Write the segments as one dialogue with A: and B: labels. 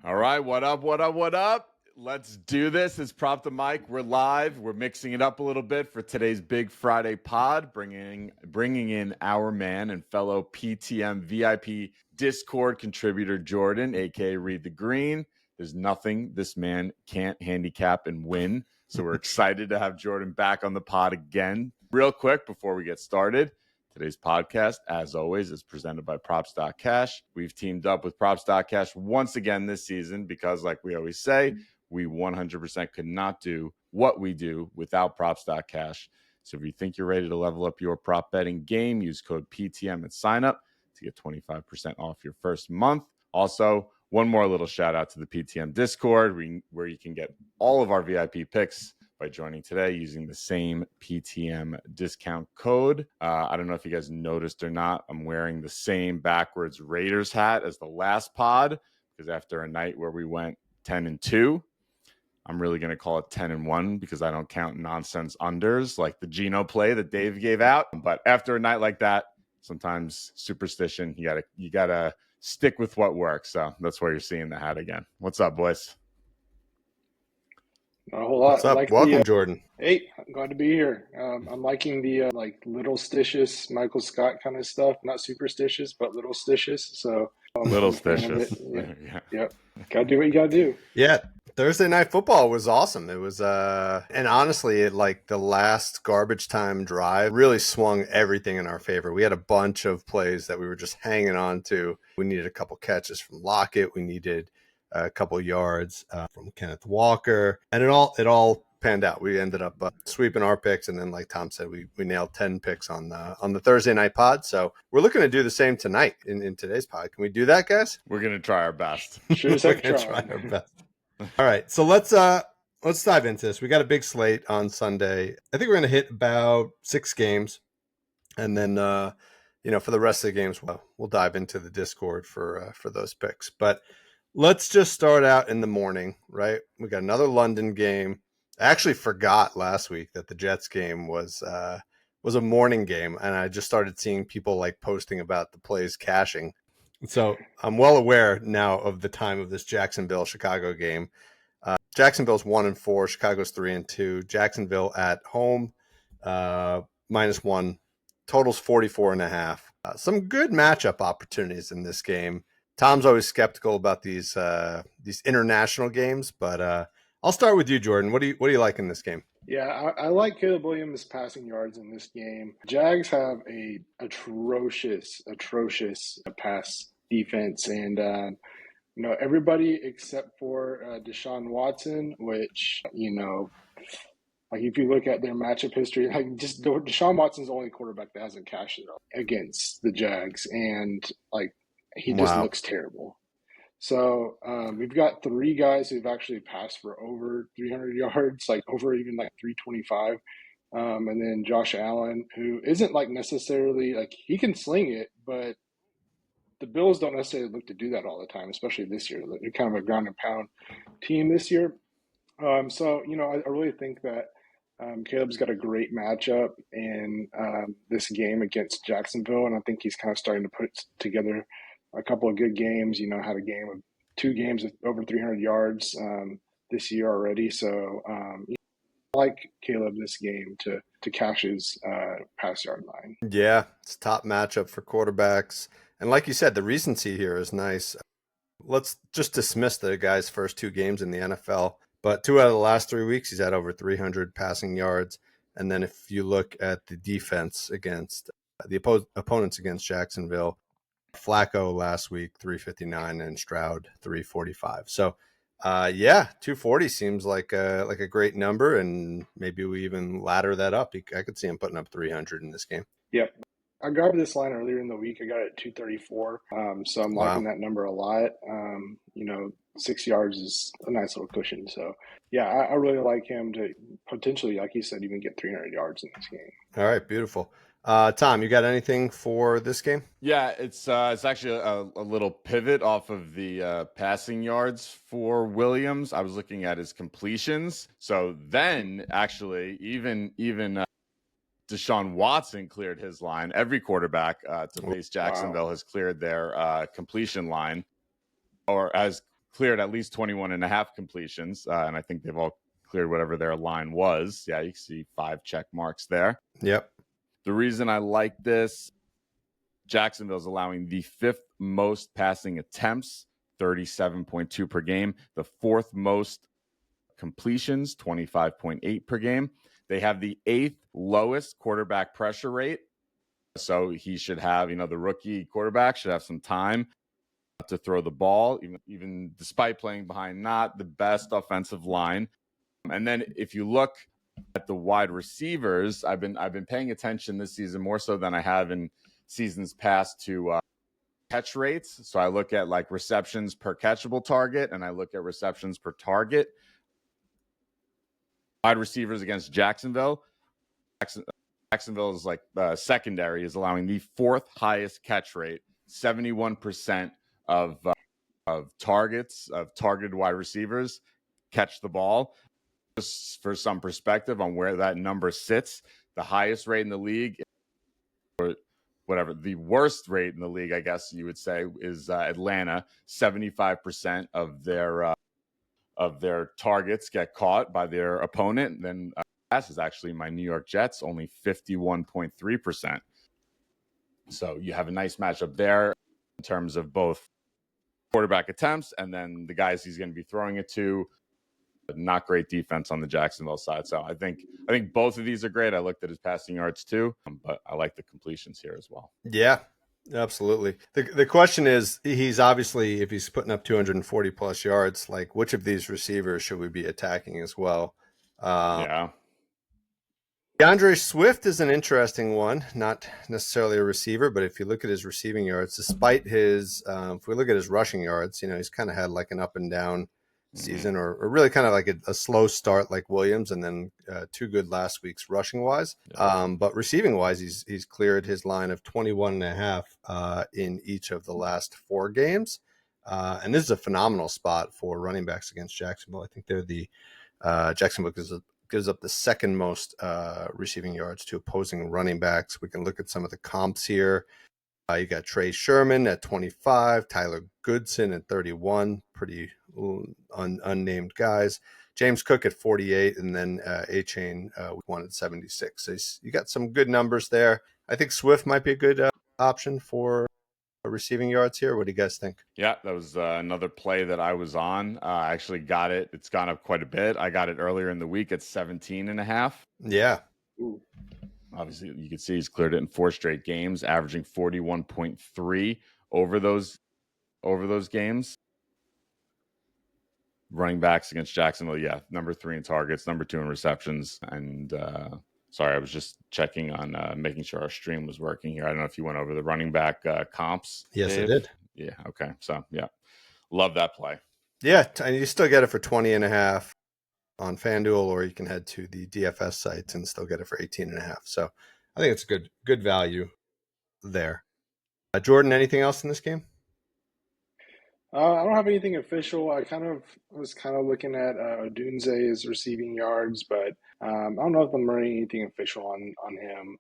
A: All right, what up, what up, what up? Let's do this. It's Prop the Mic. We're live. We're mixing it up a little bit for today's big Friday pod, bringing in our man and fellow PTM VIP Discord contributor, Jordan, aka Read the Green. There's nothing this man can't handicap and win. So we're excited to have Jordan back on the pod again. Real quick before we get started, today's podcast, as always, is presented by Props.Cash. We've teamed up with Props.Cash once again this season because, like we always say, we 100% could not do what we do without Props.Cash. So if you think you're ready to level up your prop betting game, use code PTM at sign up to get 25% off your first month. Also, one more little shout out to the PTM Discord where you can get all of our VIP picks by joining today using the same PTM discount code. I don't know if you guys noticed or not, I'm wearing the same backwards Raiders hat as the last pod because after a night where we went 10-2, I'm really going to call it 10-1 because I don't count nonsense unders like the Geno play that Dave gave out. But after a night like that, sometimes superstition, you gotta stick with what works. So that's why you're seeing the hat again. What's up, boys?
B: Not a whole lot.
C: What's up? Welcome, Jordan.
B: Hey, I'm glad to be here. I'm liking the little stitious Michael Scott kind of stuff. Not superstitious, but little stitious. So
A: little stitious.
B: Yep. Gotta do what you gotta do.
C: Yeah. Thursday Night Football was awesome. It was and honestly, the last garbage time drive really swung everything in our favor. We had a bunch of plays that we were just hanging on to. We needed a couple catches from Lockett. We needed a couple yards from Kenneth Walker, and it all panned out. We ended up sweeping our picks, and then, like Tom said, we nailed 10 picks on the Thursday night pod. So we're looking to do the same tonight in today's pod. Can we do that, guys?
A: We're gonna try our best.
B: Sure,
C: we're gonna try our best. All right, so let's dive into this. We got a big slate on Sunday. I think we're gonna hit about 6 games, and then for the rest of the games, we'll dive into the Discord for those picks. But let's just start out in the morning, right? We got another London game. I actually forgot last week that the Jets game was a morning game, and I just started seeing people posting about the plays cashing. So I'm well aware now of the time of this Jacksonville-Chicago game. Jacksonville's 1-4, Chicago's 3-2. Jacksonville at home, -1. Totals 44.5. Some good matchup opportunities in this game. Tom's always skeptical about these international games, but I'll start with you, Jordan. What do you like in this game?
B: Yeah, I like Caleb Williams' passing yards in this game. Jags have a atrocious pass defense, and everybody except for Deshaun Watson, which if you look at their matchup history, Deshaun Watson's the only quarterback that hasn't cashed it against the Jags, and he just looks terrible. So we've got 3 guys who've actually passed for over 300 yards, over even 325. And then Josh Allen, who isn't necessarily he can sling it, but the Bills don't necessarily look to do that all the time, especially this year. They're kind of a ground and pound team this year. So I really think that Caleb's got a great matchup in this game against Jacksonville, and I think he's kind of starting to put together a couple of good games. Had a game of 2 games of over 300 yards this year already. So I like Caleb this game to cash his pass yard line.
C: Yeah, it's a top matchup for quarterbacks. And like you said, the recency here is nice. Let's just dismiss the guy's first 2 games in the NFL. But 2 out of the last 3 weeks, he's had over 300 passing yards. And then if you look at the defense against the opponents against Jacksonville, Flacco last week 359 and Stroud 345. So 240 seems like a great number, and maybe we even ladder that up. I could see him putting up 300 in this game.
B: Yep. I grabbed this line earlier in the week. I got it at 234. So I'm liking that number a lot. 6 yards is a nice little cushion. So yeah, I really like him to potentially, like you said, even get 300 yards in this game.
C: All right, beautiful. Tom, you got anything for this game?
A: Yeah, it's actually a little pivot off of the passing yards for Williams. I was looking at his completions. So then actually even Deshaun Watson cleared his line. Every quarterback to face Jacksonville has cleared their completion line, or has cleared at least 21 and a half completions, and I think they've all cleared whatever their line was. Yeah, you can see 5 check marks there.
C: Yep.
A: The reason I like this, Jacksonville is allowing the 5th most passing attempts, 37.2 per game, the 4th most completions, 25.8 per game. They have the 8th lowest quarterback pressure rate. So he should have, the rookie quarterback should have some time to throw the ball, even despite playing behind not the best offensive line. And then if you look at the wide receivers, I've been paying attention this season more so than I have in seasons past to catch rates. So I look at like receptions per catchable target, and I look at receptions per target. Wide receivers against Jacksonville. Jacksonville is like secondary is allowing the 4th highest catch rate. 71% of targets of targeted wide receivers catch the ball. Just for some perspective on where that number sits, the highest rate in the league, or whatever, the worst rate in the league, I guess you would say, is Atlanta. 75% of their targets get caught by their opponent. And then that is actually my New York Jets, only 51.3%. So you have a nice matchup there in terms of both quarterback attempts and then the guys he's going to be throwing it to. Not great defense on the Jacksonville side. So I think both of these are great. I looked at his passing yards too, but I like the completions here as well.
C: Yeah, absolutely. The question is, he's obviously, if he's putting up 240 plus yards, like which of these receivers should we be attacking as well?
A: Yeah.
C: DeAndre Swift is an interesting one, not necessarily a receiver, but if you look at his receiving yards, despite his, if we look at his rushing yards, he's kind of had like an up and down season, or really kind of like a slow start like Williams, and then 2 good last weeks rushing wise. But receiving wise, he's cleared his line of 21 and a half in each of the last 4 games. And this is a phenomenal spot for running backs against Jacksonville. I think they're the Jacksonville gives up the 2nd most receiving yards to opposing running backs. We can look at some of the comps here. You got Trey Sherman at 25, Tyler Goodson at 31, pretty unnamed guys. James Cook at 48, and then A-Chain week 1 at 76. So you got some good numbers there. I think Swift might be a good option for receiving yards here. What do you guys think?
A: Yeah, that was another play that I was on. I actually got it. It's gone up quite a bit. I got it earlier in the week at 17 and a half.
C: Yeah.
B: Ooh.
A: Obviously, you can see he's cleared it in 4 straight games, averaging 41.3 over those games. Running backs against Jacksonville, yeah, number 3 in targets, number 2 in receptions. And sorry, I was just checking on making sure our stream was working here. I don't know if you went over the running back comps.
C: Yes,
A: Dave?
C: I did.
A: Yeah, okay. So, yeah, love that play.
C: Yeah, and you still get it for 20 and a half on FanDuel, or you can head to the DFS sites and still get it for 18 and a half. So I think it's a good value there. Jordan, anything else in this game?
B: I don't have anything official. I was looking at Odunze's receiving yards, but I don't know if I'm running anything official on him.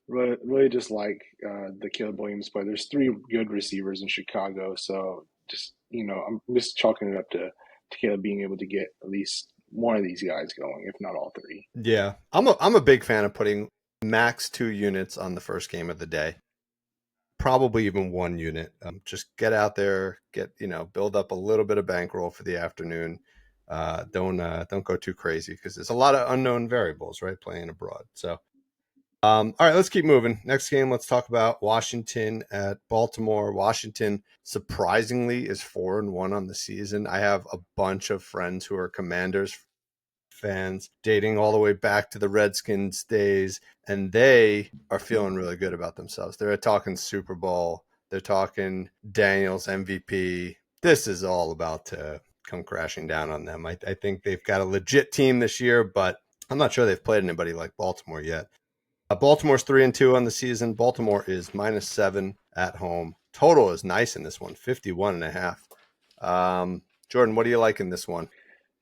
B: Really just like the Caleb Williams play. There's 3 good receivers in Chicago, so just I'm just chalking it up to Caleb being able to get at least one of these guys going, if not all 3.
C: Yeah, I'm a big fan of putting max 2 units on the first game of the day. Probably even 1 unit. Just get out there, build up a little bit of bankroll for the afternoon. Don't go too crazy because there's a lot of unknown variables, right? Playing abroad. So, all right, let's keep moving. Next game, let's talk about Washington at Baltimore. Washington surprisingly is 4-1 on the season. I have a bunch of friends who are Commanders fans dating all the way back to the Redskins days, and they are feeling really good about themselves. They're talking Super Bowl. They're talking Daniels MVP. This is all about to come crashing down on them. I think they've got a legit team this year, but I'm not sure they've played anybody like Baltimore yet. Baltimore's 3-2 on the season. Baltimore is -7 at home. Total is nice in this one, 51.5. Jordan, what do you like in this one?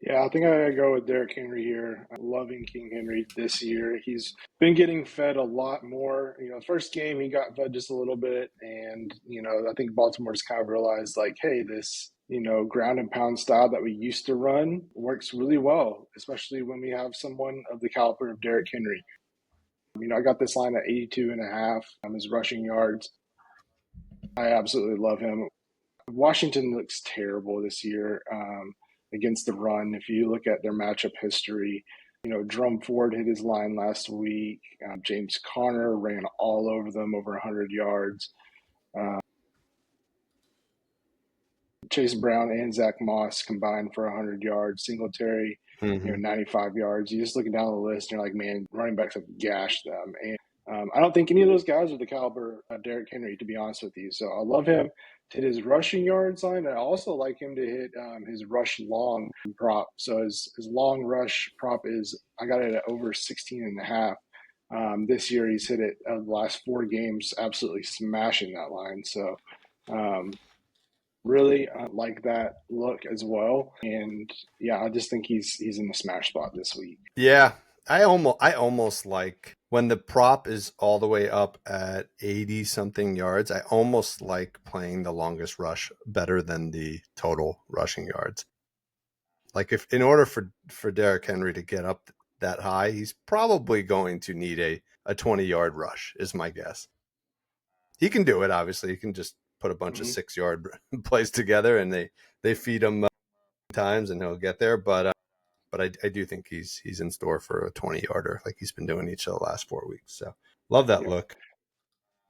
B: Yeah, I think I gotta go with Derrick Henry here. I'm loving King Henry this year. He's been getting fed a lot more. First game he got fed just a little bit, and I think Baltimore's kind of realized like, hey, this ground and pound style that we used to run works really well, especially when we have someone of the caliber of Derrick Henry. I got this line at 82.5, his rushing yards. I absolutely love him. Washington looks terrible this year against the run. If you look at their matchup history, Drum Ford hit his line last week. James Conner ran all over them, over 100 yards. Chase Brown and Zach Moss combined for 100 yards. Singletary, 95 yards. You just looking down the list, and you're like, man, running backs have gashed them. And I don't think any of those guys are the caliber of Derrick Henry, to be honest with you. So I love him to hit his rushing yards line. I also like him to hit his rush long prop. So his long rush prop I got it at over 16.5. This year he's hit it the last 4 games, absolutely smashing that line. So really like that look as well. And yeah, I just think he's in the smash spot this week.
C: Yeah, I almost like when the prop is all the way up at 80 something yards. I almost like playing the longest rush better than the total rushing yards. Like if in order for Derrick Henry to get up that high, he's probably going to need a 20-yard rush is my guess. He can do it, obviously. He can just put a bunch of 6-yard plays together and they feed him times and he'll get there. But I do think he's in store for a 20-yarder like he's been doing each of the last 4 weeks. So love that look.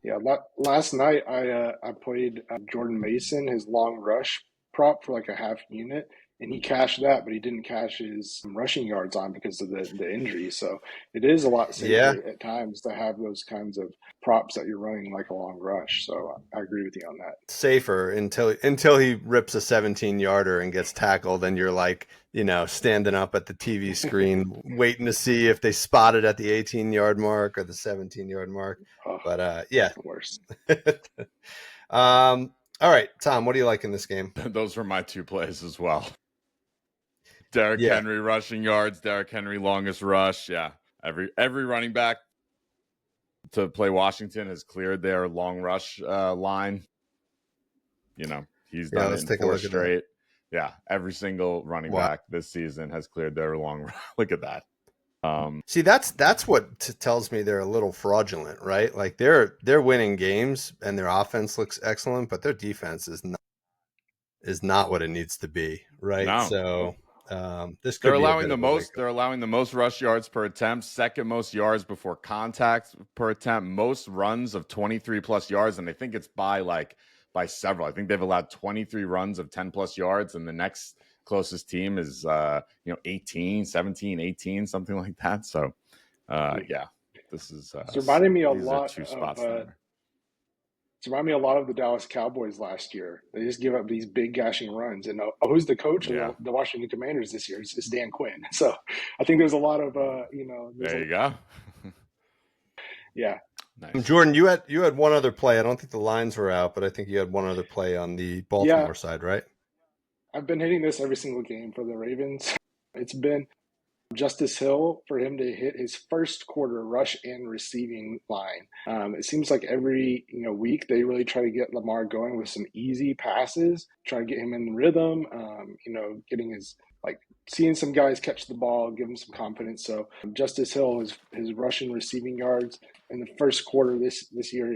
B: Yeah, last night I played Jordan Mason, his long rush prop for like a half unit, and he cashed that, but he didn't cash his rushing yards on because of the injury. So it is a lot safer at times to have those kinds of props that you're running like a long rush. So I agree with you on that.
C: Safer until he rips a 17-yarder and gets tackled, and you're like, standing up at the TV screen waiting to see if they spot it at the 18-yard mark or the 17-yard mark. But yeah,
B: worse.
C: All right, Tom, what do you like in this game?
A: Those were my 2 plays as well. Derrick Henry rushing yards, Derrick Henry longest rush. Yeah, every running back to play Washington has cleared their long rush line. He's done it in 4 straight. Yeah, every single running back this season has cleared their long run. Look at that.
C: See, that's what tells me they're a little fraudulent, right? Like they're winning games and their offense looks excellent, but their defense is not what it needs to be, right?
A: No.
C: So this could
A: they're
C: be
A: allowing the most. They're allowing the most rush yards per attempt, second most yards before contact per attempt, most runs of 23 plus yards, and I think it's by several. I think they've allowed 23 runs of 10 plus yards, and the next closest team is 18, 17, 18, something like that. So yeah, this is
B: it's reminding me a lot
A: 2 spots
B: there. It's reminding me a lot of the Dallas Cowboys last year. They just give up these big gashing runs. And who's the coach of the Washington Commanders this year? It's Dan Quinn. So I think there's a lot of there
A: you go.
B: Yeah.
C: Nice. Jordan, you had one other play. I don't think the lines were out, but I think you had one other play on the Baltimore side, right?
B: I've been hitting this every single game for the Ravens. It's been Justice Hill for him to hit his first quarter rush and receiving line. It seems like every week they really try to get Lamar going with some easy passes, try to get him in rhythm. Getting his seeing some guys catch the ball, give him some confidence. So Justice Hill, his rushing receiving yards in the first quarter this year,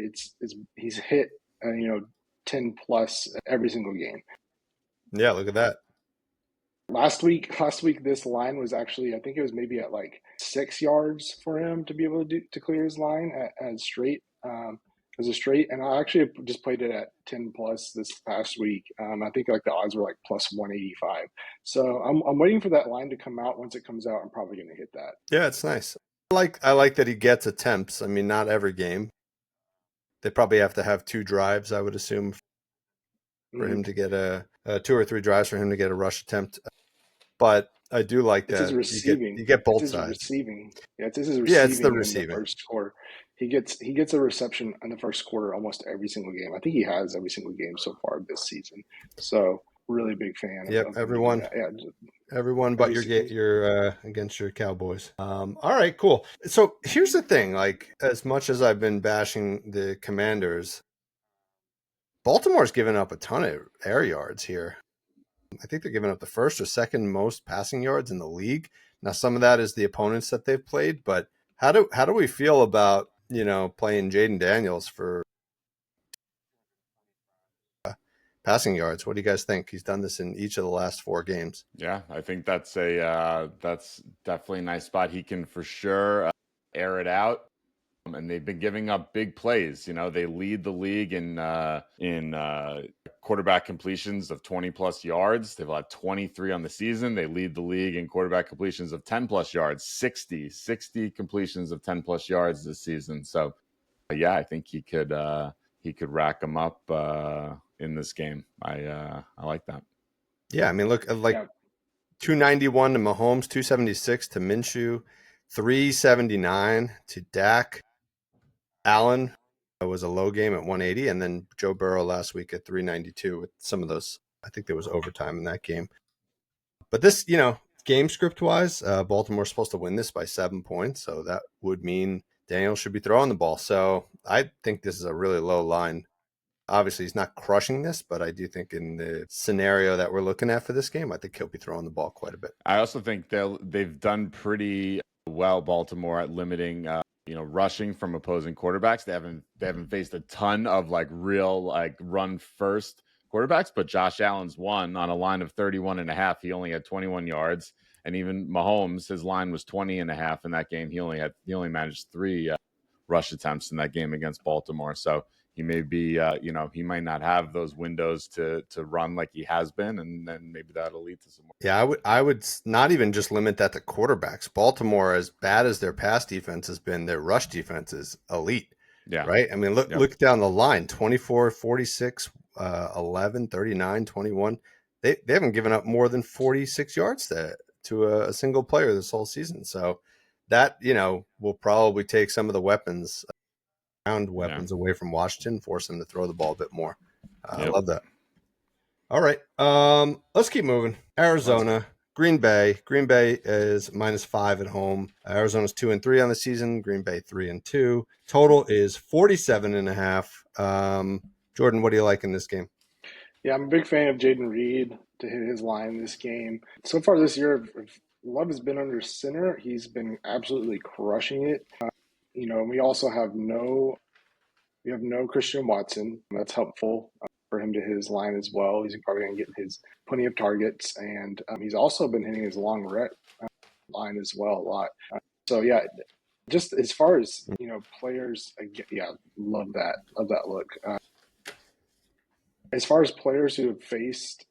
B: he's hit 10 plus every single game.
C: Yeah, look at that.
B: Last week, this line was actually, I think it was maybe at 6 yards for him to be able to clear his line as a straight. And I actually just played it at 10 plus this past week. I think the odds were plus 185. So I'm waiting for that line to come out. Once it comes out, I'm probably going to hit that.
C: Yeah, it's nice. I like that he gets attempts. I mean, not every game. They probably have to have 2 drives, I would assume, for him to get 2 or 3 drives for him to get a rush attempt. But I do like that you get both sides.
B: Receiving. Yeah, it's his receiving.
C: Yeah, it's the receiving.
B: In the first quarter. He gets a reception in the first quarter almost every single game. I think he has every single game so far this season. So really big fan.
C: Yep, everyone. Everyone but your against your Cowboys. All right, cool. So here's the thing, as much as I've been bashing the Commanders, Baltimore's given up a ton of air yards here. I think they're giving up the first or second most passing yards in the league. Now, some of that is the opponents that they've played, but how do we feel about, playing Jaden Daniels for passing yards? What do you guys think? He's done this in each of the last 4 games.
A: Yeah, I think that's that's definitely a nice spot. He can for sure air it out. And they've been giving up big plays. They lead the league in quarterback completions of 20 plus yards. They've had 23 on the season. They lead the league in quarterback completions of 10 plus yards, 60 completions of 10 plus yards this season. So yeah, I think he could rack them up in this game. I like that.
C: Yeah, I mean, look, like 291 to Mahomes, 276 to Minshew, 379 to Dak. Allen was a low game at 180, and then Joe Burrow last week at 392 with some of those. I think there was overtime in that game. But this, game script wise, Baltimore's supposed to win this by 7 points, so that would mean Daniel should be throwing the ball. So I think this is a really low line. Obviously, he's not crushing this, but I do think in the scenario that we're looking at for this game, I think he'll be throwing the ball quite a bit.
A: I also think they've done pretty well, Baltimore, at limiting rushing from opposing quarterbacks. They haven't faced a ton of real run first quarterbacks, but Josh Allen's one on a line of 31.5. He only had 21 yards, and even Mahomes, his line was 20.5 in that game. He only managed 3 rush attempts in that game against Baltimore. So he may be, he might not have those windows to run like he has been, and then maybe that'll lead to some more.
C: Yeah, I would not even just limit that to quarterbacks. Baltimore, as bad as their pass defense has been, their rush defense is elite.
A: Yeah.
C: Right? I mean, look down the line, 24, 46, 11, 39, 21. They haven't given up more than 46 yards to a single player this whole season. So that, will probably take some of the weapons away from Washington, force them to throw the ball a bit more. I love that. All right. Let's keep moving. Arizona, Green Bay. Green Bay is -5 at home. Arizona's 2-3 on the season. Green Bay 3-2. Total is 47.5. Jordan, what do you like in this game?
B: Yeah, I'm a big fan of Jaden Reed to hit his line in this game. So far this year, if Love has been under center, he's been absolutely crushing it. We also have no Christian Watson. That's helpful for him to hit his line as well. He's probably going to get his plenty of targets, and he's also been hitting his long line as well a lot. So yeah, just as far as players, love that look. As far as players who have faced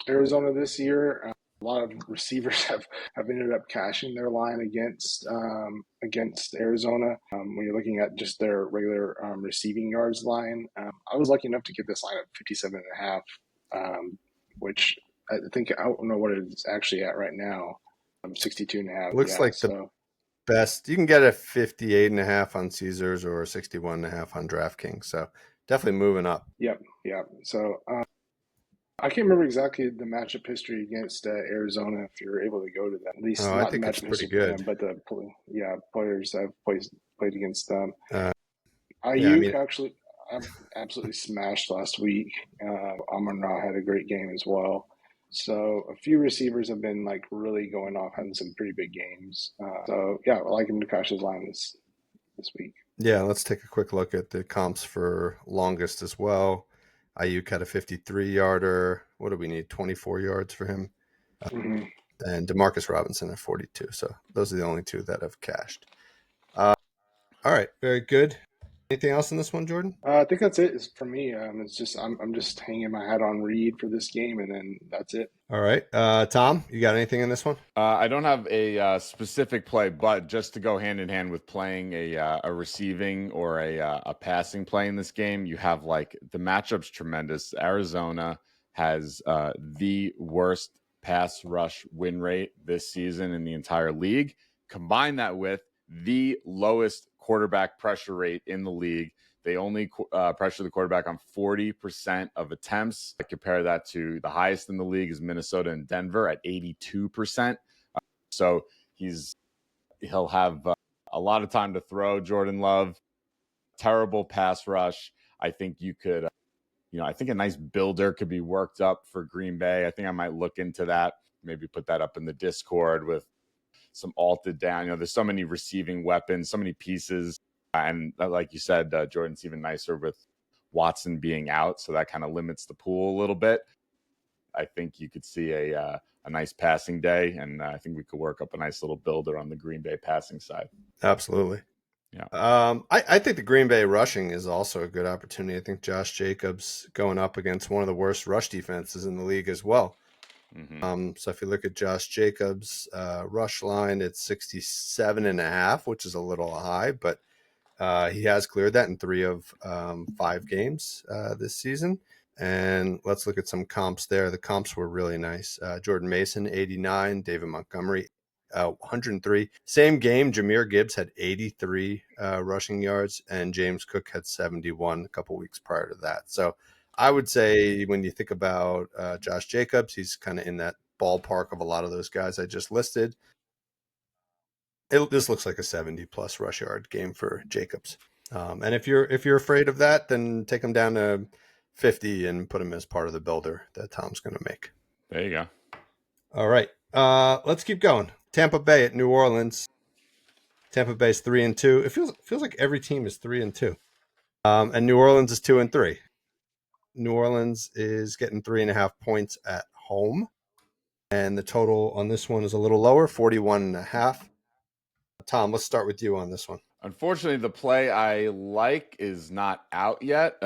B: Arizona this year, a lot of receivers have ended up cashing their line against Arizona. When you're looking at just their regular receiving yards line, I was lucky enough to get this line at 57.5, which I think I don't know what it's actually at right now. 62.5.
C: Looks like the best. You can get a 58.5 on Caesars or 61.5 on DraftKings. So definitely moving up.
B: Yep. So I can't remember exactly the matchup history against Arizona. If you're able to go to that, at least
C: I think it's pretty good.
B: Them, but players have played against them. Actually absolutely smashed last week. Amon-Ra had a great game as well. So a few receivers have been really going off, having some pretty big games. I like him to cash his line this week.
C: Yeah, let's take a quick look at the comps for longest as well. Ayuk had a 53-yarder. What do we need? 24 yards for him. And Demarcus Robinson at 42. So those are the only 2 that have cashed. All right, very good. Anything else in this one, Jordan?
B: I think that's it for me. It's just I'm just hanging my hat on Reed for this game, and then that's it.
C: All right, Tom, you got anything in this one?
A: I don't have a specific play, but just to go hand in hand with playing a receiving or a passing play in this game, you have the matchup's tremendous. Arizona has the worst pass rush win rate this season in the entire league. Combine that with the lowest quarterback pressure rate in the league. They only pressure the quarterback on 40% of attempts. I compare that to the highest in the league is Minnesota and Denver at 82%. So he'll have a lot of time to throw. Jordan Love, terrible pass rush. I think you could I think a nice builder could be worked up for Green Bay. I think I might look into that, maybe put that up in the Discord with some alted down. There's so many receiving weapons, so many pieces. And like you said, Jordan's even nicer with Watson being out. So that kind of limits the pool a little bit. I think you could see a nice passing day. And I think we could work up a nice little builder on the Green Bay passing side.
C: Absolutely.
A: Yeah.
C: I think the Green Bay rushing is also a good opportunity. I think Josh Jacobs going up against one of the worst rush defenses in the league as well.
A: Mm-hmm.
C: So if you look at Josh Jacobs' rush line, it's 67.5, which is a little high, but he has cleared that in 3 of 5 games this season. And let's look at some comps there. The comps were really nice. Jordan Mason, 89. David Montgomery, 103. Same game, Jahmyr Gibbs had 83 rushing yards, and James Cook had 71 a couple weeks prior to that. So I would say when you think about Josh Jacobs, he's kind of in that ballpark of a lot of those guys I just listed. This looks like a 70-plus rush yard game for Jacobs. And if you're afraid of that, then take him down to 50 and put him as part of the builder that Tom's going to make.
A: There you go.
C: All right. Let's keep going. Tampa Bay at New Orleans. Tampa Bay's 3-2. It feels like every team is 3-2. And New Orleans is 2-3. New Orleans is getting 3.5 points at home. And the total on this one is a little lower, 41.5. Tom, let's start with you on this one.
A: Unfortunately, the play I like is not out yet.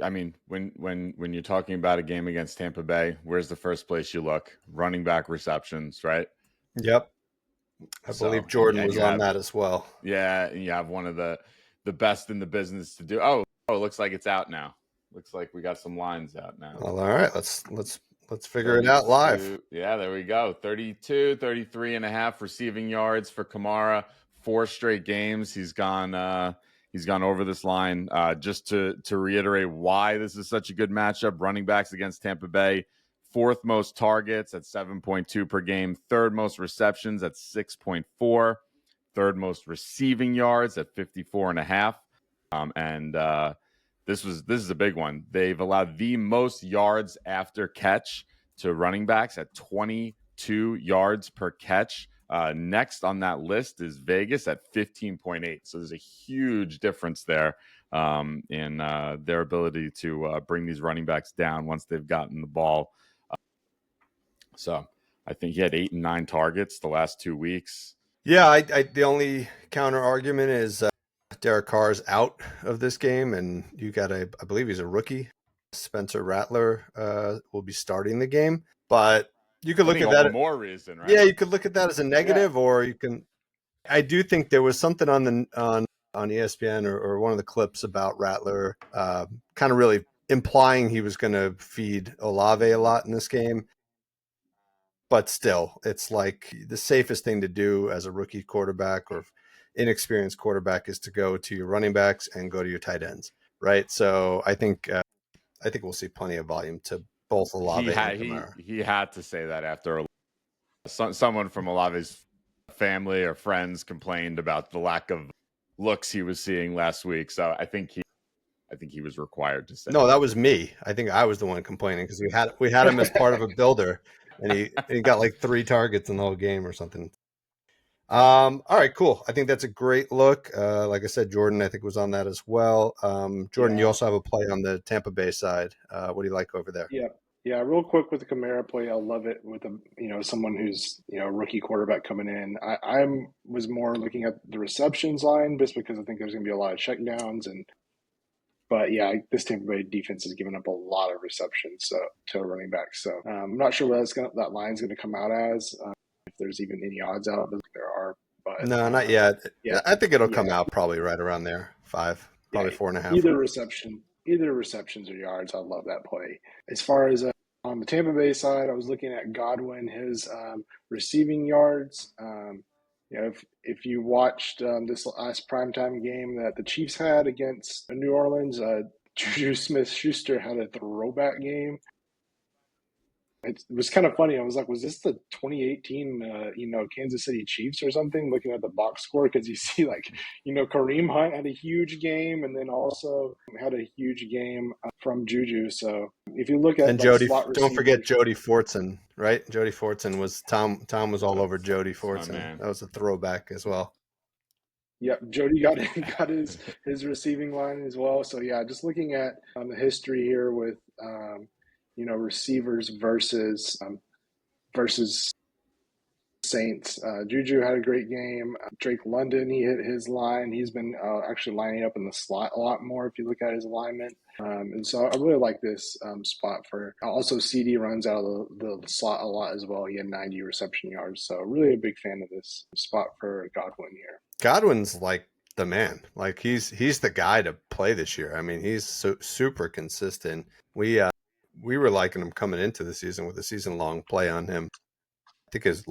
A: I mean, when you're talking about a game against Tampa Bay, where's the first place you look? Running back receptions, right?
C: Yep. I believe Jordan was on that as well.
A: Yeah, and you have one of the best in the business to do. Oh, it looks like it's out now. Looks like we got some lines out now.
C: Well, all right, let's figure it out live.
A: Yeah, there we go. 33.5 receiving yards for Kamara. 4 straight games he's gone over this line. Just to reiterate why this is such a good matchup, running backs against Tampa Bay, 4th most targets at 7.2 per game, 3rd most receptions at 6.4, 3rd most receiving yards at 54.5. This is a big one. They've allowed the most yards after catch to running backs at 22 yards per catch. Next on that list is Vegas at 15.8. So there's a huge difference there in their ability to bring these running backs down once they've gotten the ball. So I think he had 8 and 9 targets the last 2 weeks.
C: Yeah, I the only counter argument is Derek Carr's out of this game, and you got I believe he's a rookie. Spencer Rattler will be starting the game, but you could look at that.
A: More reason, right?
C: Yeah, you could look at that as a negative, or you can. I do think there was something on ESPN or one of the clips about Rattler, kind of really implying he was going to feed Olave a lot in this game. But still, it's like the safest thing to do as a rookie quarterback or inexperienced quarterback is to go to your running backs and go to your tight ends, right? So I think we'll see plenty of volume to both Olave and Kamara.
A: He had to say that after someone from Olave's family or friends complained about the lack of looks he was seeing last week. So I think he was required to say.
C: No, that was me. I think I was the one complaining because we had him as part of a builder, and he got like 3 targets in the whole game or something. All right, cool. I think that's a great look. Like I said, Jordan, I think was on that as well. Jordan, You also have a play on the Tampa Bay side. What do you like over there?
B: Yeah. Real quick with the Kamara play, I love it with someone who's a rookie quarterback coming in. I was more looking at the receptions line just because I think there's going to be a lot of checkdowns But yeah, this Tampa Bay defense has given up a lot of receptions to running backs. So I'm not sure what that line's going to come out as. If there's even any odds out, but there are. But
C: no, not yet.
B: Yeah,
C: I think it'll come out probably right around there, 5, probably 4.5.
B: Either receptions or yards. I love that play. As far as on the Tampa Bay side, I was looking at Godwin, his receiving yards. If you watched this last primetime game that the Chiefs had against New Orleans, Juju Smith-Schuster had a throwback game. it was kind of funny. I was like, was this the 2018, Kansas City Chiefs or something? Looking at the box score, because you see, like, Kareem Hunt had a huge game, and then also had a huge game from Juju. So if you look at
C: And
B: like
C: Jody,
B: slot
C: don't forget
B: receivers,
C: Jody Fortson, right? Jody Fortson was Tom. Tom was all over Jody
A: That's my
C: Fortson.
A: man.
C: That was a throwback as well.
B: yep, Jody got got his receiving line as well. So yeah, just looking at the history here with receivers versus Saints. Juju had a great game. Drake London, he hit his line. He's been actually lining up in the slot a lot more if you look at his alignment. And so I really like this spot for. Also, CD runs out of the slot a lot as well. He had 90 reception yards. So really a big fan of this spot for Godwin here.
C: Godwin's like the man. Like he's the guy to play this year. I mean, he's super consistent. We were liking him coming into the season with a season long play on him. I think his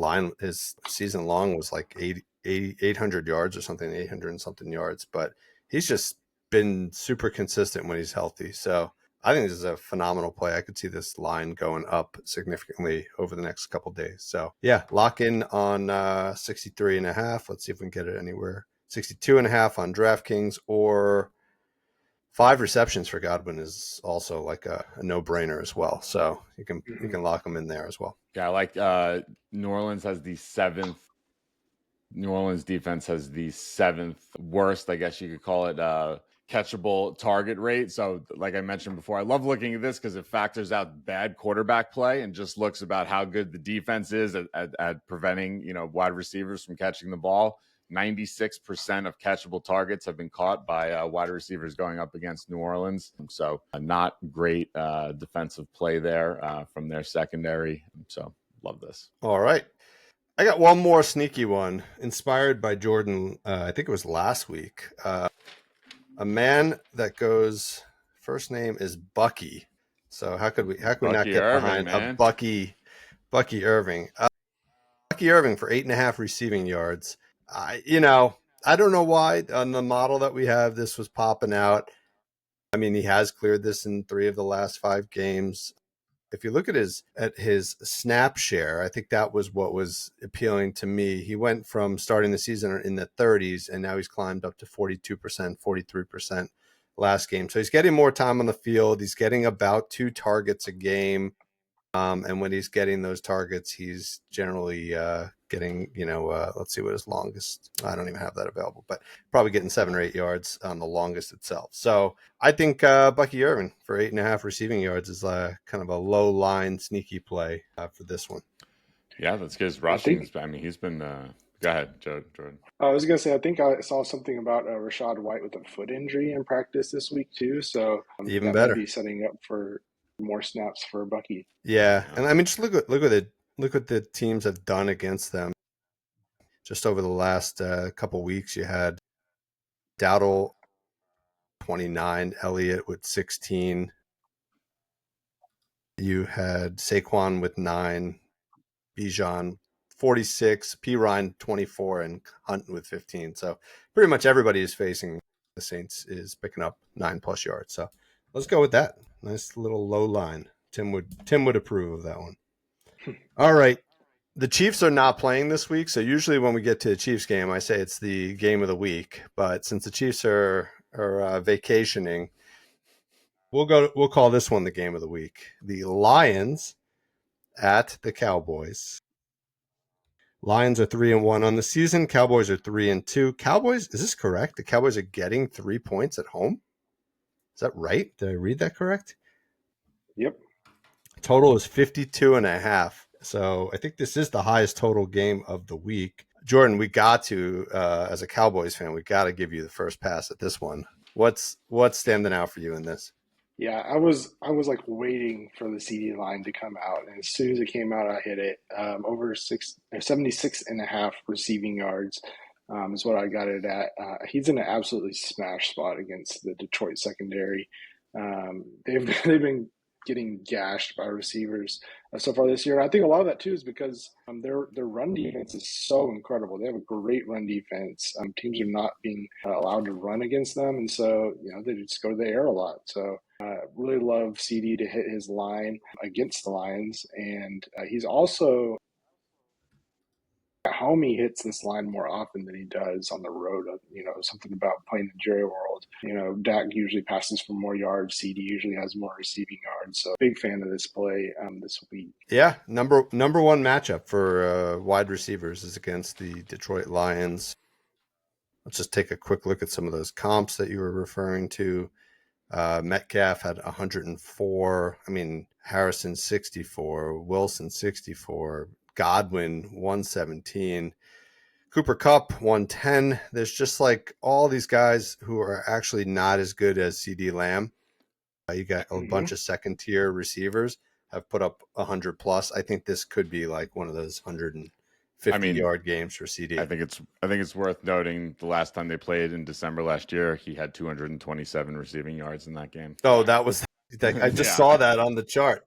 C: season long was like 800 yards or something, 800 and something yards. But he's just been super consistent when he's healthy. So I think this is a phenomenal play. I could see this line going up significantly over the next couple of days. So yeah, lock in on 63.5. Let's see if we can get it anywhere. 62.5 on DraftKings, or 5 receptions for Godwin is also like a no-brainer as well. So you can lock him in there as well.
A: Yeah, I like New Orleans defense has the 7th worst, I guess you could call it, catchable target rate. So like I mentioned before, I love looking at this because it factors out bad quarterback play and just looks about how good the defense is at preventing, wide receivers from catching the ball. 96% of catchable targets have been caught by wide receivers going up against New Orleans. So not great defensive play there from their secondary. So love this.
C: All right. I got one more sneaky one inspired by Jordan. I think it was last week. A man that goes, first name is Bucky. So how could we not
A: Bucky
C: get
A: Irving,
C: behind
A: man.
C: a Bucky Irving? Bucky Irving for 8.5 receiving yards. I don't know why on the model that we have, this was popping out. I mean, he has cleared this in 3 of the last 5 games. If you look at his snap share, I think that was what was appealing to me. He went from starting the season in the 30s, and now he's climbed up to 42%, 43% last game. So he's getting more time on the field. He's getting about 2 targets a game. And when he's getting those targets, he's generally getting, let's see what his longest, I don't even have that available, but probably getting 7 or 8 yards on the longest itself. So I think Bucky Irving for 8.5 receiving yards is kind of a low line sneaky play for this one.
A: Yeah, that's good. His rushing. I mean, he's been. Go ahead, Jordan.
B: I was gonna say, I think I saw something about Rashad White with a foot injury in practice this week too. So
C: Even
B: that
C: better.
B: may be setting up for more snaps for Bucky.
C: Yeah, and I mean, just look what the teams have done against them. Just over the last couple weeks, you had Dowdle 29, Elliott with 16. You had Saquon with 9, Bijan 46, P. Ryan 24, and Hunt with 15. So pretty much everybody is facing the Saints is picking up 9+ yards. So let's go with that. Nice little low line. Tim would approve of that one. All right. The Chiefs are not playing this week, so usually when we get to the Chiefs game, I say it's the game of the week. But since the Chiefs are vacationing, we'll call this one the game of the week. The Lions at the Cowboys. Lions are 3-1 on the season. Cowboys are 3-2. Cowboys, is this correct? The Cowboys are getting 3 points at home. Is that right? Did I read that correct?
B: Yep.
C: Total is 52.5. So I think this is the highest total game of the week. Jordan, we got to, as a Cowboys fan, we got to give you the first pass at this one. What's standing out for you in this?
B: Yeah, I was like waiting for the CD line to come out, and as soon as it came out, I hit it. Over 76.5 receiving yards is what I got it at. He's in an absolutely smash spot against the Detroit secondary. They've been getting gashed by receivers so far this year. I think a lot of that too is because their run defense is so incredible. They have a great run defense. Teams are not being allowed to run against them, and so they just go to the air a lot. So Really love CD to hit his line against the Lions, and he's also at home. He hits this line more often than he does on the road. Something about playing the Jerry world. Dak usually passes for more yards. CD usually has more receiving yards. So big fan of this play this week.
C: Yeah, number one matchup for wide receivers is against the Detroit Lions. Let's just take a quick look at some of those comps that you were referring to. Metcalf had 104. Harrison 64, Wilson 64, Godwin 117, Cooper Kupp 110. There's just like all these guys who are actually not as good as CD Lamb. You got a bunch of second tier receivers have put up 100 plus. I think this could be like one of those 150-yard games for CD.
A: I think it's worth noting the last time they played in December last year, he had 227 receiving yards in that game.
C: Oh, that was I just saw that on the chart.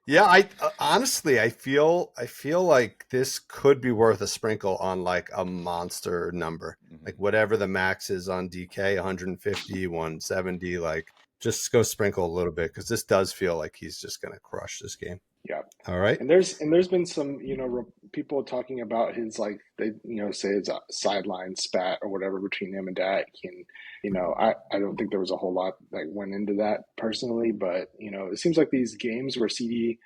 C: Yeah, I honestly I feel like this could be worth a sprinkle on like a monster number. Like whatever the max is on DK, 150, 170, like just go sprinkle a little bit because this does feel like he's just going to crush this game.
B: Yeah.
C: All right.
B: And there's been some, people talking about his, like, they, say it's a sideline spat or whatever between him and Dak. And, I don't think there was a whole lot that went into that personally, but, it seems like these games where CD,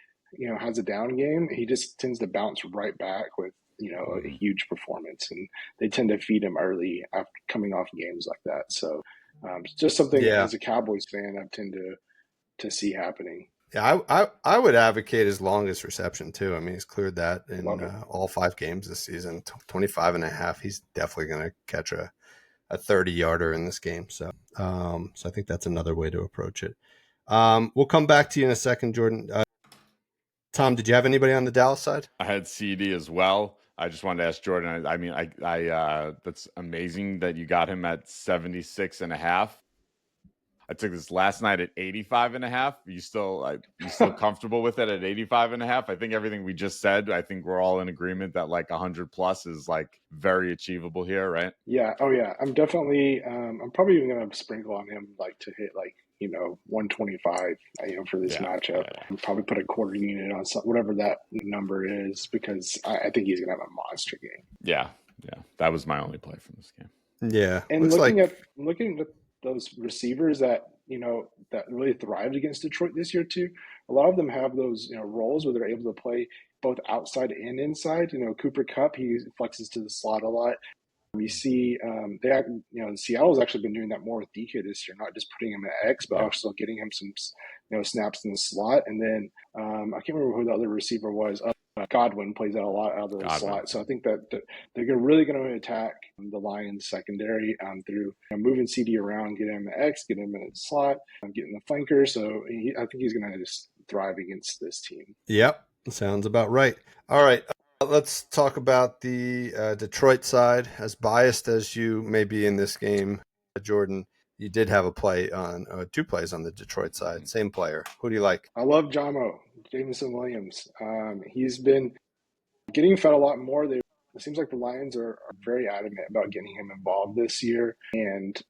B: has a down game, he just tends to bounce right back with, a huge performance, and they tend to feed him early after coming off games like that. So it's just something as a Cowboys fan, I tend to see happening.
C: Yeah, I would advocate his longest reception too. I mean, he's cleared that in all 5 games this season, 25 and a half. He's definitely going to catch a 30-yarder in this game. So I think that's another way to approach it. We'll come back to you in a second, Jordan. Tom, did you have anybody on the Dallas side?
A: I had CD as well. I just wanted to ask Jordan. I that's amazing that you got him at 76 and a half. I took this last night at 85 and a half. You still comfortable with it at 85 and a half? I think everything we just said, I think we're all in agreement that like 100 plus is like very achievable here, right?
B: Yeah. Oh yeah. I'm definitely, I'm probably even going to sprinkle on him, like to hit like, 125, for this matchup. Yeah. Probably put a quarter unit on whatever that number is, because I think he's going to have a monster game.
A: Yeah. Yeah. That was my only play from this game.
C: Yeah.
B: And looking at those receivers that that really thrived against Detroit this year too, a lot of them have those roles where they're able to play both outside and inside. Cooper Kupp, he flexes to the slot a lot. We see Seattle's actually been doing that more with DK this year, not just putting him at X, but also getting him some snaps in the slot. And then I can't remember who the other receiver was. Godwin plays that a lot out of the slot. So I think that they're really going to attack the Lions secondary through moving CD around, getting him at X, getting him in the slot, getting the flanker. So I think he's going to just thrive against this team.
C: Yep. Sounds about right. All right. Let's talk about the Detroit side. As biased as you may be in this game, Jordan, you did have a play on 2 plays on the Detroit side. Same player. Who do you like?
B: I love Jameson Williams. He's been getting fed a lot more. It seems like the Lions are very adamant about getting him involved this year. And,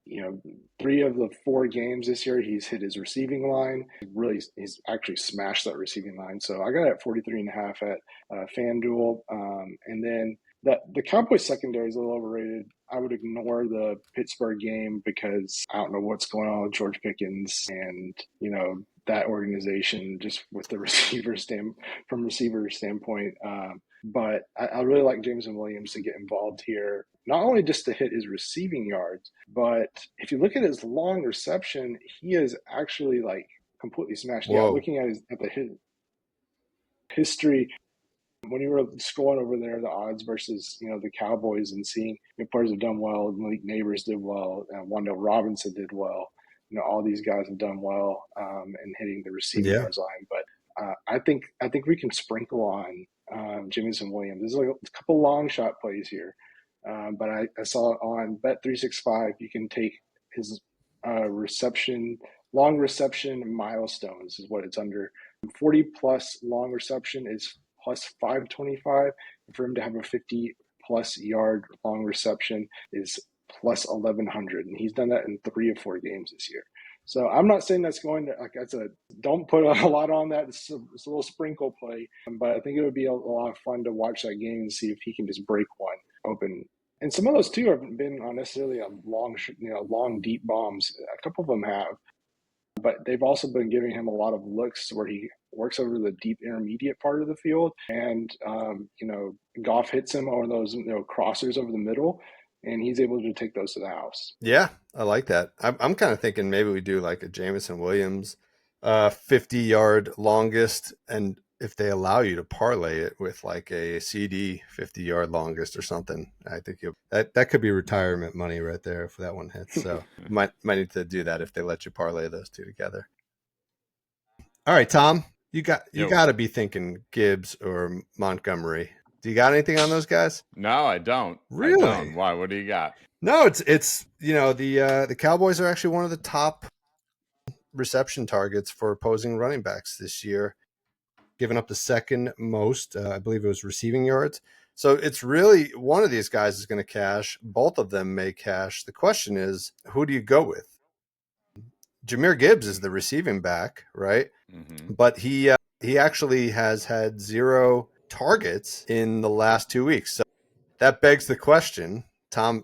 B: 3 of the 4 games this year, he's hit his receiving line. He's actually smashed that receiving line. So I got it at 43.5 at FanDuel. And then the Cowboys secondary is a little overrated. I would ignore the Pittsburgh game because I don't know what's going on with George Pickens and, that organization just with the receiver standpoint. But I really like Jameson Williams to get involved here, not only just to hit his receiving yards, but if you look at his long reception, he is actually like completely smashed.
C: Whoa.
B: Yeah, looking at the history, when you were scrolling over there, the odds versus the Cowboys and seeing players have done well, Malik Neighbors did well, and Wan'Dale Robinson did well. All these guys have done well in hitting the receiving yards line. But I think we can sprinkle on Jameson Williams. There's like a couple long shot plays here. But I saw on Bet365, you can take his long reception milestones is what it's under. 40 plus long reception is plus 525. And for him to have a 50 plus yard long reception is plus 1100. And he's done that in 3 of 4 games this year. So I'm not saying that's going to, like I said, don't put a lot on that. It's a little sprinkle play, but I think it would be a lot of fun to watch that game and see if he can just break one open. And some of those too haven't been on necessarily a long deep bombs. A couple of them have, but they've also been giving him a lot of looks where he works over the deep intermediate part of the field, and Goff hits him on those crossers over the middle, and he's able to take those to the house.
C: Yeah, I like that. I'm kind of thinking maybe we do like a Jameson Williams 50-yard longest, and if they allow you to parlay it with like a CD 50-yard longest or something, I think that could be retirement money right there if that one hits. So might need to do that if they let you parlay those two together. All right, Tom, you got to be thinking Gibbs or Montgomery. Do you got anything on those guys?
A: No, I don't.
C: Really?
A: I don't. Why? What do you got?
C: No, it's the Cowboys are actually one of the top reception targets for opposing running backs this year, giving up the second most. I believe it was receiving yards. So it's really one of these guys is going to cash. Both of them may cash. The question is, who do you go with? Jahmyr Gibbs is the receiving back, right?
A: Mm-hmm.
C: But he actually has had 0 targets in the last 2 weeks. So that begs the question. Tom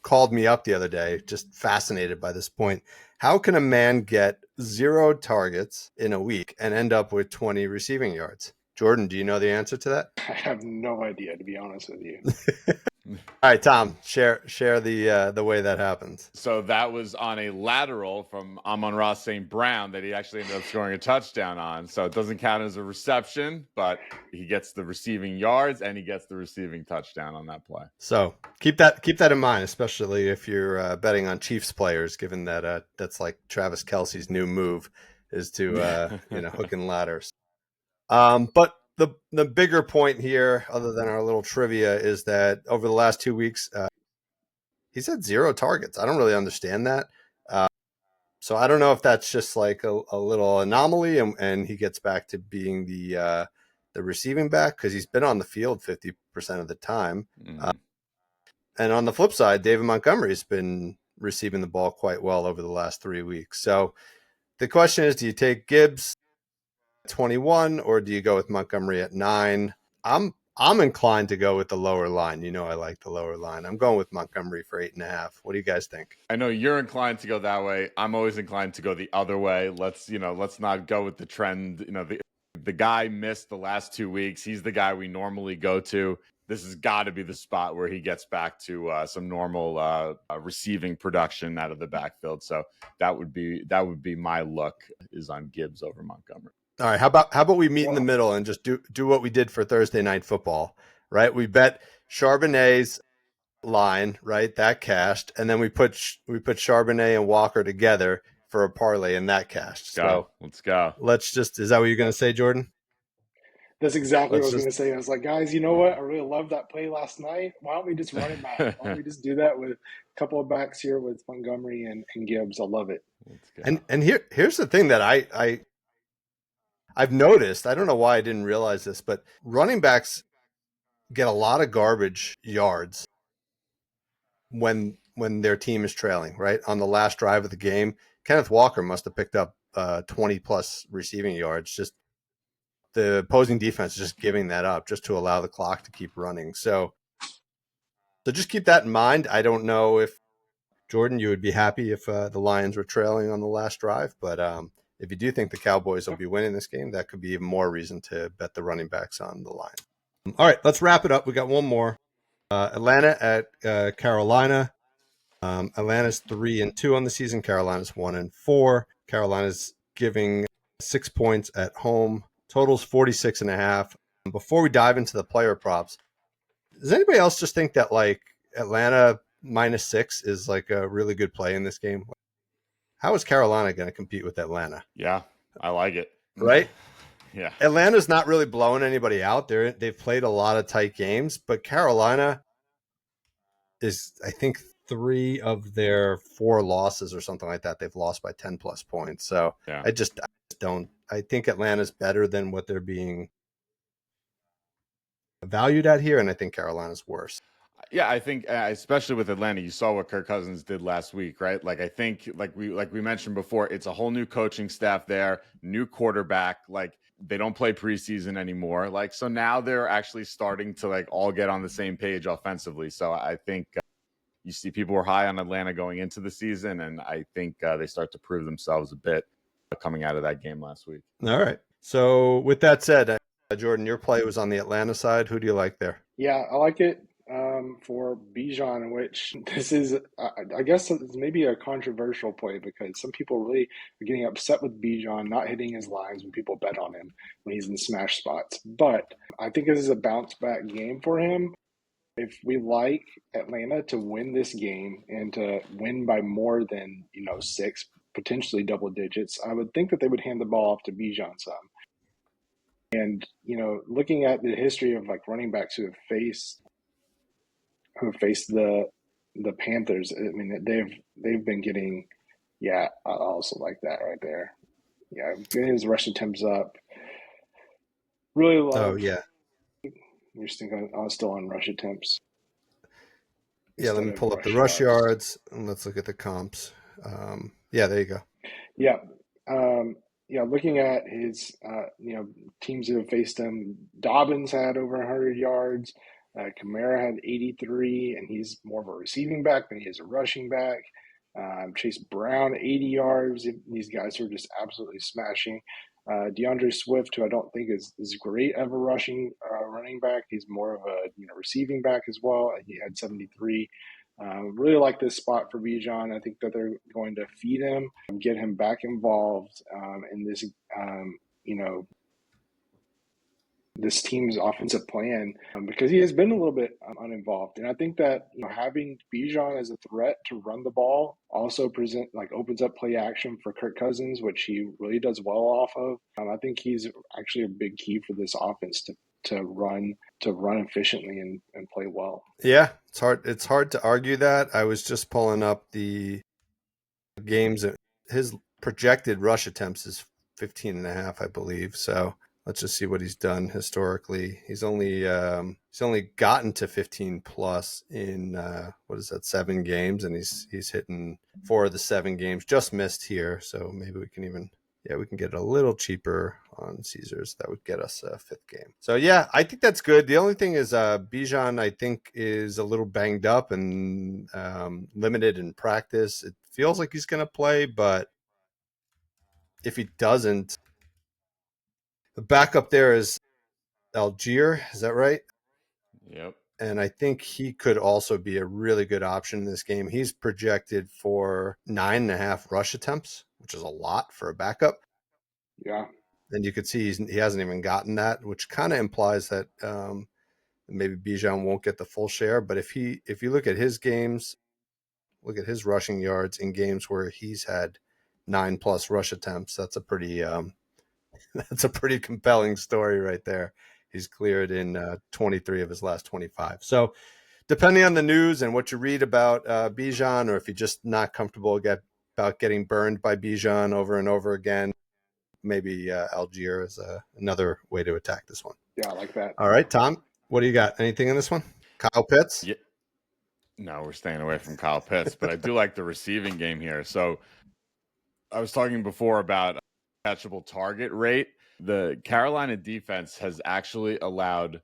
C: called me up the other day, just fascinated by this point. How can a man get 0 targets in a week and end up with 20 receiving yards? Jordan, do you know the answer to that?
B: I have no idea, to be honest with you.
C: All right, Tom, share the way that happens.
A: So that was on a lateral from Amon-Ra St. Brown that he actually ended up scoring a touchdown on. So it doesn't count as a reception, but he gets the receiving yards and he gets the receiving touchdown on that play.
C: So keep that in mind, especially if you're betting on Chiefs players, given that that's like Travis Kelce's new move is to hook and ladders. But the bigger point here, other than our little trivia, is that over the last 2 weeks, he's had 0 targets. I don't really understand that. So I don't know if that's just like a little anomaly, and he gets back to being the receiving back because he's been on the field 50% of the time.
A: Mm.
C: And on the flip side, David Montgomery's been receiving the ball quite well over the last 3 weeks. So the question is, do you take Gibbs 21 or do you go with Montgomery at 9? I'm inclined to go with the lower line. I like the lower line. I'm going with Montgomery for 8.5. What do you guys think?
A: I know you're inclined to go that way. I'm always inclined to go the other way. Let's not go with the trend. The guy missed the last 2 weeks. He's the guy we normally go to. This has got to be the spot where he gets back to some normal receiving production out of the backfield. So that would be my look, is on Gibbs over Montgomery.
C: All right, how about we meet in the middle and just do what we did for Thursday Night Football, right? We bet Charbonnet's line, right? That cashed, and then we put Charbonnet and Walker together for a parlay, and that cashed.
A: Let's go.
C: Is that what you're going to say, Jordan?
B: That's exactly what I was going to say. I was like, guys, you know what? I really loved that play last night. Why don't we just run it back? Why don't we just do that with a couple of backs here with Montgomery and Gibbs? I love it.
A: Let's go.
C: And here's the thing that I've noticed. I don't know why I didn't realize this, but running backs get a lot of garbage yards when their team is trailing, right? On the last drive of the game, Kenneth Walker must have picked up 20 plus receiving yards. Just the opposing defense just giving that up just to allow the clock to keep running. So just keep that in mind. I don't know if, Jordan, you would be happy if the Lions were trailing on the last drive, but if you do think the Cowboys will be winning this game, that could be even more reason to bet the running backs on the line. All right, let's wrap it up. We got one more. Atlanta at Carolina. Atlanta's 3-2 on the season. Carolina's 1-4. Carolina's giving 6 points at home. Totals 46.5. Before we dive into the player props, does anybody else just think that like Atlanta -6 is like a really good play in this game? How is Carolina going to compete with Atlanta?
A: Yeah, I like it.
C: Right?
A: Yeah.
C: Atlanta's not really blowing anybody out. They've played a lot of tight games, but Carolina is, I think, 3 of their 4 losses or something like that. They've lost by 10 plus points. So yeah. I just don't. I think Atlanta's better than what they're being valued at here, and I think Carolina's worse.
A: Yeah, I think especially with Atlanta, you saw what Kirk Cousins did last week, right? Like I think like we mentioned before, it's a whole new coaching staff there, new quarterback. Like they don't play preseason anymore. Like so now they're actually starting to like all get on the same page offensively. So I think you see people were high on Atlanta going into the season, and I think they start to prove themselves a bit coming out of that game last week.
C: All right. So with that said, Jordan, your play was on the Atlanta side. Who do you like there?
B: Yeah, I like it for Bijan, which this is, I guess, it's maybe a controversial play because some people really are getting upset with Bijan not hitting his lines when people bet on him when he's in smash spots. But I think this is a bounce back game for him. If we like Atlanta to win this game and to win by more than, six, potentially double digits, I would think that they would hand the ball off to Bijan some. And, looking at the history of like running backs who have faced the Panthers, I mean they've been getting, yeah, I also like that right there. Yeah, getting his rush attempts up. Really
C: Oh,
B: love.
C: yeah.
B: You're still on rush attempts
C: Yeah, let
B: instead
C: me
B: of
C: pull up the
B: rush
C: rush
B: yards.
C: yards and let's look at the comps. Yeah, there you go.
B: Yeah. Looking at his, teams that have faced him, Dobbins had over 100 yards. Kamara had 83, and he's more of a receiving back than he is a rushing back. Chase Brown, 80 yards. These guys are just absolutely smashing. DeAndre Swift, who I don't think is great of a running back. He's more of a receiving back as well. He had 73. Really like this spot for Bijan. I think that they're going to feed him, get him back involved in this, you know, this team's offensive plan because he has been a little bit uninvolved. And I think that having Bijan as a threat to run the ball also opens up play action for Kirk Cousins, which he really does well off of. I think he's actually a big key for this offense to run efficiently and play well.
C: Yeah, it's hard to argue that. I was just pulling up the games. His projected rush attempts is 15 and a half, I believe. So let's just see what he's done historically. He's only gotten to 15 plus in what is that, 7 games, and he's hitting 4 of the 7 games. Just missed here, so maybe we can get it a little cheaper on Caesars. That would get us a 5th game. So yeah, I think that's good. The only thing is Bijan, I think, is a little banged up and limited in practice. It feels like he's going to play, but if he doesn't, the backup there is Algier. Is that right?
A: Yep.
C: And I think he could also be a really good option in this game. He's projected for 9.5 rush attempts, which is a lot for a backup.
B: Yeah.
C: And you could see he hasn't even gotten that, which kind of implies that maybe Bijan won't get the full share. But if you look at his games, look at his rushing yards in games where he's had 9+ rush attempts, that's a pretty that's a pretty compelling story right there. He's cleared in 23 of his last 25. So depending on the news and what you read about Bijan, or if you're just not comfortable about getting burned by Bijan over and over again, maybe Algier is another way to attack this one.
B: Yeah, I like that.
C: All right, Tom, what do you got? Anything in this one? Kyle Pitts?
A: Yeah. No, we're staying away from Kyle Pitts, but I do like the receiving game here. So I was talking before about catchable target rate. The Carolina defense has actually allowed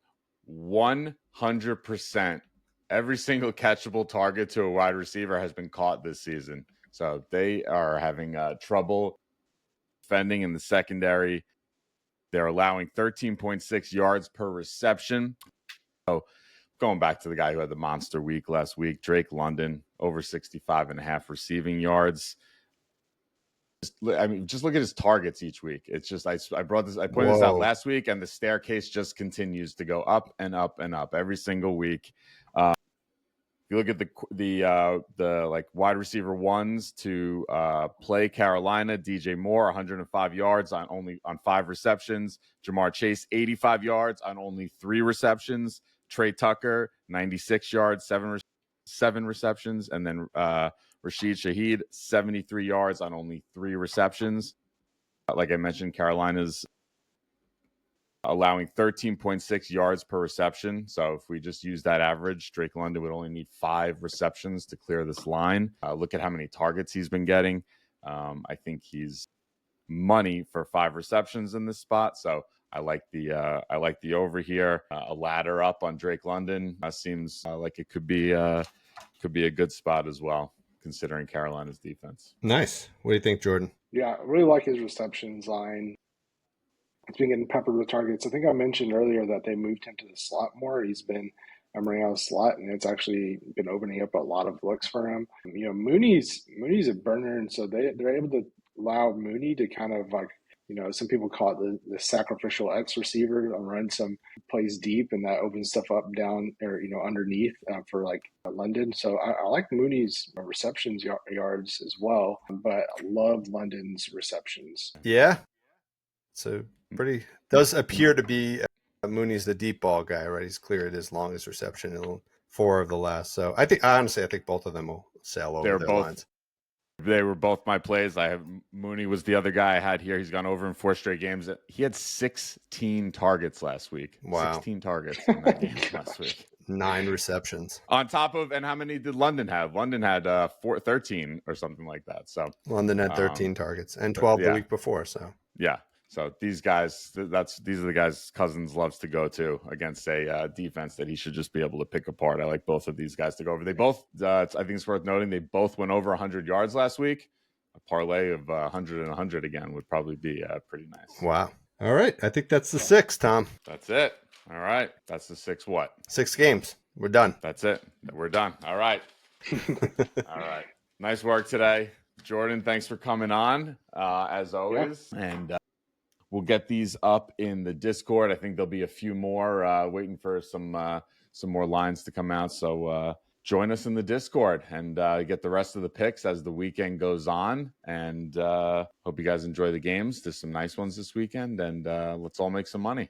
A: 100% every single catchable target to a wide receiver has been caught this season. So they are having trouble defending in the secondary. They're allowing 13.6 yards per reception. So going back to the guy who had the monster week last week, Drake London, over 65.5 receiving yards. Just look at his targets each week. It's just I pointed this out last week, and the staircase just continues to go up and up and up every single week. If you look at the like wide receiver ones to play Carolina, DJ Moore 105 yards on 5 receptions, Jamar Chase 85 yards on only 3 receptions, Trey Tucker 96 yards, 7 receptions, and then Rashid Shaheed 73 yards on only 3 receptions. Like I mentioned, Carolina's allowing 13.6 yards per reception. So if we just use that average, Drake London would only need 5 receptions to clear this line. Look at how many targets he's been getting. I think he's money for 5 receptions in this spot. So I like the over here. A ladder up on Drake London seems like it could be a good spot as well, considering Carolina's defense.
C: Nice. What do you think, Jordan?
B: Yeah, I really like his receptions line. He's been getting peppered with targets. I think I mentioned earlier that they moved him to the slot more. He's been running out of slot, and it's actually been opening up a lot of looks for him. Mooney's a burner, and so they're able to allow Mooney to kind of like, some people call it the sacrificial X receiver, run some plays deep, and that opens stuff up down or underneath for like London. So I like Mooney's receptions yards as well, but I love London's receptions.
C: Yeah. So does appear to be Mooney's the deep ball guy, right? He's cleared his longest reception in 4 of the last. So I think both of them will sail over their lines.
A: They were both my plays. Mooney was the other guy I had here. He's gone over in 4 straight games. He had 16 targets last week.
C: Wow.
A: 16 targets in that game last week.
C: 9 receptions.
A: On top of, and how many did London have? London had 13 or something like that. So
C: London had 13 targets and 12 the week before. So
A: yeah. So these guys, these are the guys Cousins loves to go to against a defense that he should just be able to pick apart. I like both of these guys to go over. They both, I think it's worth noting, they both went over 100 yards last week. A parlay of 100 and 100 again would probably be pretty nice.
C: Wow. All right. I think that's the 6, Tom.
A: That's it. All right. That's the 6 what?
C: 6 games. We're done.
A: That's it. We're done. All right. All right. Nice work today. Jordan, thanks for coming on, as always. Yeah. And we'll get these up in the Discord. I think there'll be a few more waiting for some more lines to come out. So join us in the Discord and get the rest of the picks as the weekend goes on. And hope you guys enjoy the games. There's some nice ones this weekend, and let's all make some money.